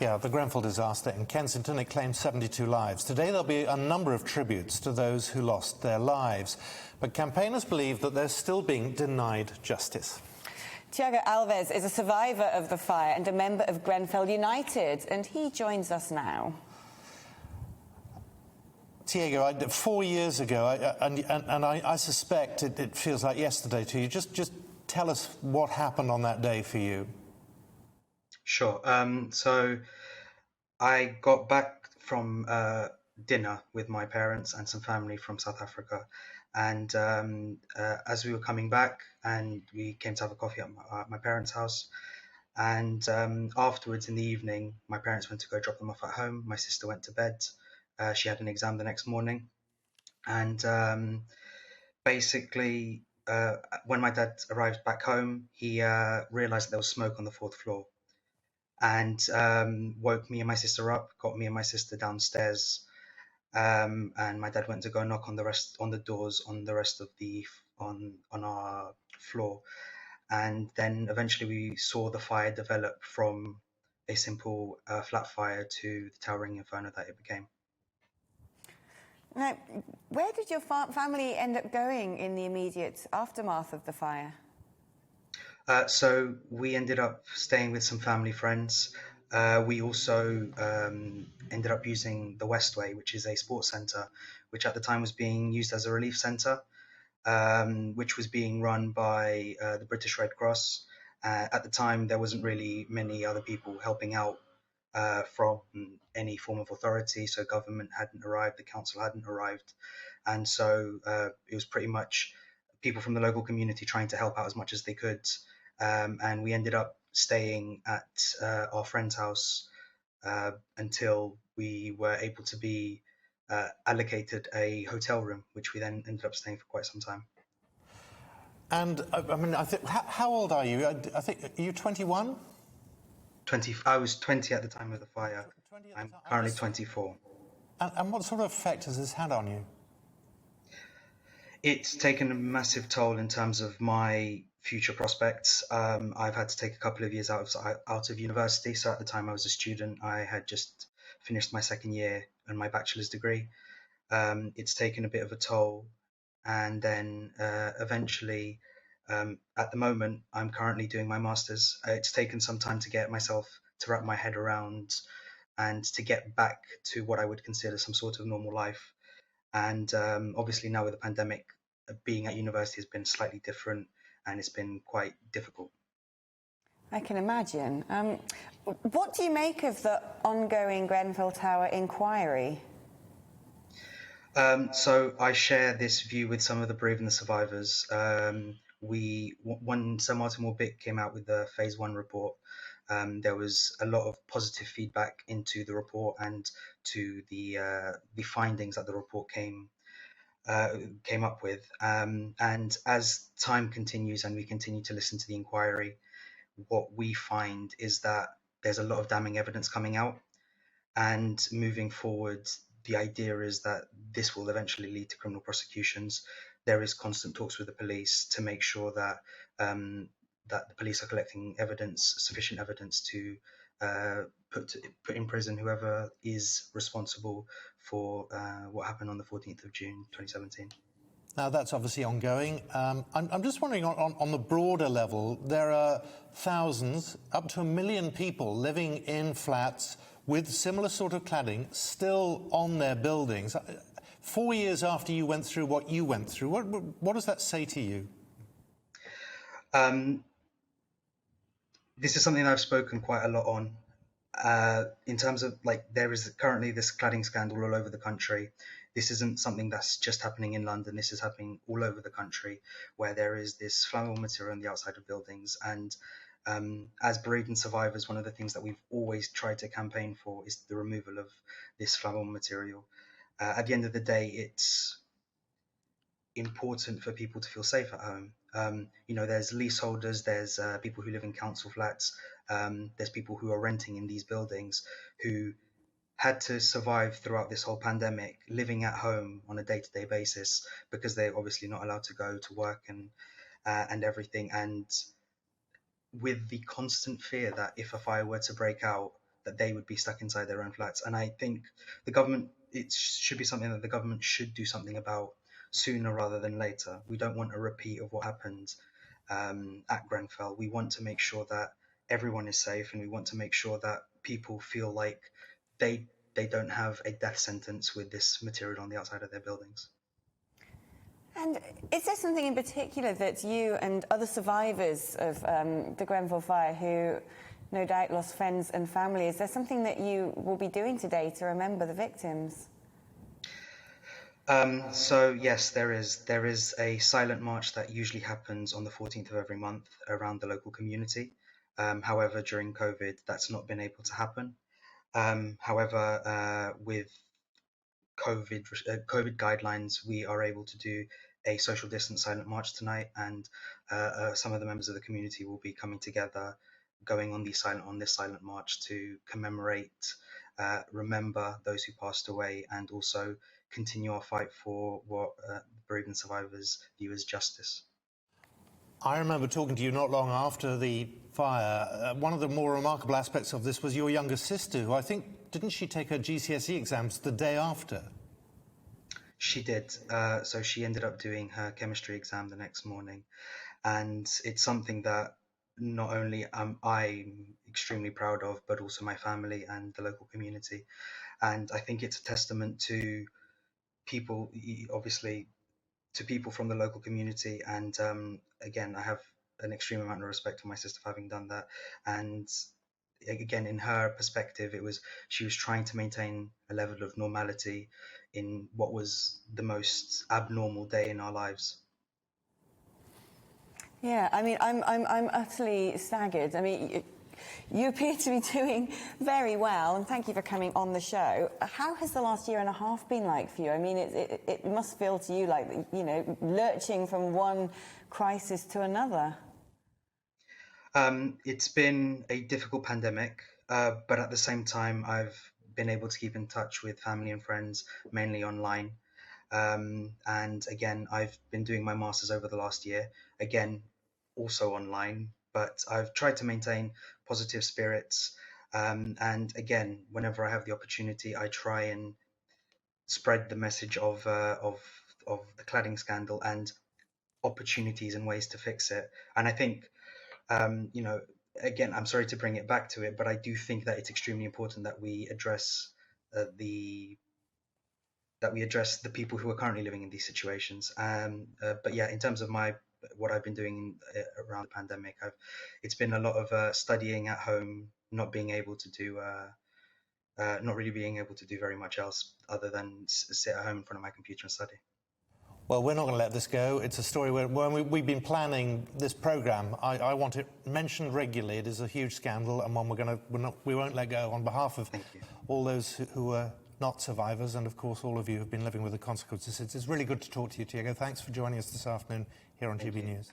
Yeah, the Grenfell disaster in Kensington, it claimed 72 lives. Today there'll be a number of tributes to those who lost their lives. But campaigners believe that they're still being denied justice. Tiago Alves is a survivor of the fire and a member of Grenfell United, and he joins us now. Tiago, 4 years ago, I suspect it feels like yesterday to you. Just tell us what happened on that day for you. Sure. So I got back from dinner with my parents and some family from South Africa. And as we were coming back, and we came to have a coffee at my parents' house. And afterwards in the evening, my parents went to go drop them off at home. My sister went to bed. She had an exam the next morning. And basically, when my dad arrived back home, he realized there was smoke on the fourth floor, and woke me and my sister up, got me and my sister downstairs, and my dad went to go knock on the doors on the rest of on our floor, and then eventually we saw the fire develop from a simple flat fire to the towering inferno that it became. Now, where did your family end up going in the immediate aftermath of the fire? So we ended up staying with some family friends. We also ended up using the Westway, which is a sports centre, which at the time was being used as a relief centre, which was being run by the British Red Cross. At the time, there wasn't really many other people helping out from any form of authority, so government hadn't arrived, the council hadn't arrived, and so it was pretty much people from the local community trying to help out as much as they could, and we ended up staying at our friend's house until we were able to be allocated a hotel room, which we then ended up staying for quite some time. And I mean, how old are you? I think, are you 21? 20. I was 20 at the time of the fire. I'm currently 24. And what sort of effect has this had on you? It's taken a massive toll in terms of my future prospects. I've had to take a couple of years out of university. So at the time I was a student, I had just finished my second year and my bachelor's degree. It's taken a bit of a toll. And then eventually, at the moment, I'm currently doing my master's. It's taken some time to get myself to wrap my head around and to get back to what I would consider some sort of normal life. And obviously now with the pandemic, being at university has been slightly different, and it's been quite difficult. I can imagine. What do you make of the ongoing Grenfell Tower inquiry? So I share this view with some of the bereaved and the survivors. When Sir Martin Warbeck came out with the Phase 1 report, there was a lot of positive feedback into the report and to the findings that the report came up with. And as time continues and we continue to listen to the inquiry, what we find is that there's a lot of damning evidence coming out, and moving forward, the idea is that this will eventually lead to criminal prosecutions. There is constant talks with the police to make sure that that the police are collecting evidence, sufficient evidence to put in prison whoever is responsible for what happened on the 14th of June 2017. Now, that's obviously ongoing. I'm just wondering, on the broader level, there are thousands, up to 1 million people living in flats with similar sort of cladding still on their buildings. 4 years after you went through what you went through, what does that say to you? This is something I've spoken quite a lot on. In terms of, like, there is currently this cladding scandal all over the country. This isn't something that's just happening in London. This is happening all over the country, where there is this flammable material on the outside of buildings. And as bereaved and survivors, one of the things that we've always tried to campaign for is the removal of this flammable material. At the end of the day, it's important for people to feel safe at home. There's leaseholders, there's people who live in council flats, there's people who are renting in these buildings who had to survive throughout this whole pandemic, living at home on a day-to-day basis because they're obviously not allowed to go to work and everything. And with the constant fear that if a fire were to break out, that they would be stuck inside their own flats. And I think it should be something that the government should do something about sooner rather than later. We don't want a repeat of what happened at Grenfell. We want to make sure that everyone is safe, and we want to make sure that people feel like they don't have a death sentence with this material on the outside of their buildings. And is there something in particular that you and other survivors of the Grenfell fire who no doubt lost friends and family, is there something that you will be doing today to remember the victims? So yes, there is a silent march that usually happens on the 14th of every month around the local community. However, during COVID, that's not been able to happen. However, with COVID guidelines, we are able to do a social distance silent march tonight, and some of the members of the community will be coming together, going on this silent march to commemorate, remember those who passed away, and also continue our fight for what bereaved survivors view as justice. I remember talking to you not long after the fire. One of the more remarkable aspects of this was your younger sister, who I think, didn't she take her GCSE exams the day after? She did. So she ended up doing her chemistry exam the next morning. And it's something that not only am I extremely proud of, but also my family and the local community. And I think it's a testament to people, obviously, to people from the local community. And again, I have an extreme amount of respect for my sister for having done that. And again, in her perspective, she was trying to maintain a level of normality in what was the most abnormal day in our lives. Yeah, I mean, I'm utterly staggered. I mean, you appear to be doing very well, and thank you for coming on the show. How has the last year and a half been like for you? I mean, it must feel to you like, you know, lurching from one crisis to another. It's been a difficult pandemic, but at the same time, I've been able to keep in touch with family and friends, mainly online. And again, I've been doing my master's over the last year, again, also online, but I've tried to maintain positive spirits. And again, whenever I have the opportunity, I try and spread the message of the cladding scandal and opportunities and ways to fix it. And I think, you know, again, I'm sorry to bring it back to it, but I do think that it's extremely important that we address the people who are currently living in these situations. But yeah, in terms of what I've been doing around the pandemic, it's been a lot of studying at home, not being able to do, not really being able to do very much else other than sit at home in front of my computer and study. Well, we're not going to let this go. It's a story where when we've been planning this programme, I want it mentioned regularly. It is a huge scandal, and one we won't let go on behalf of all those who are not survivors, and of course all of you who've been living with the consequences. It's really good to talk to you, Tiago. Thanks for joining us this afternoon here on GB News.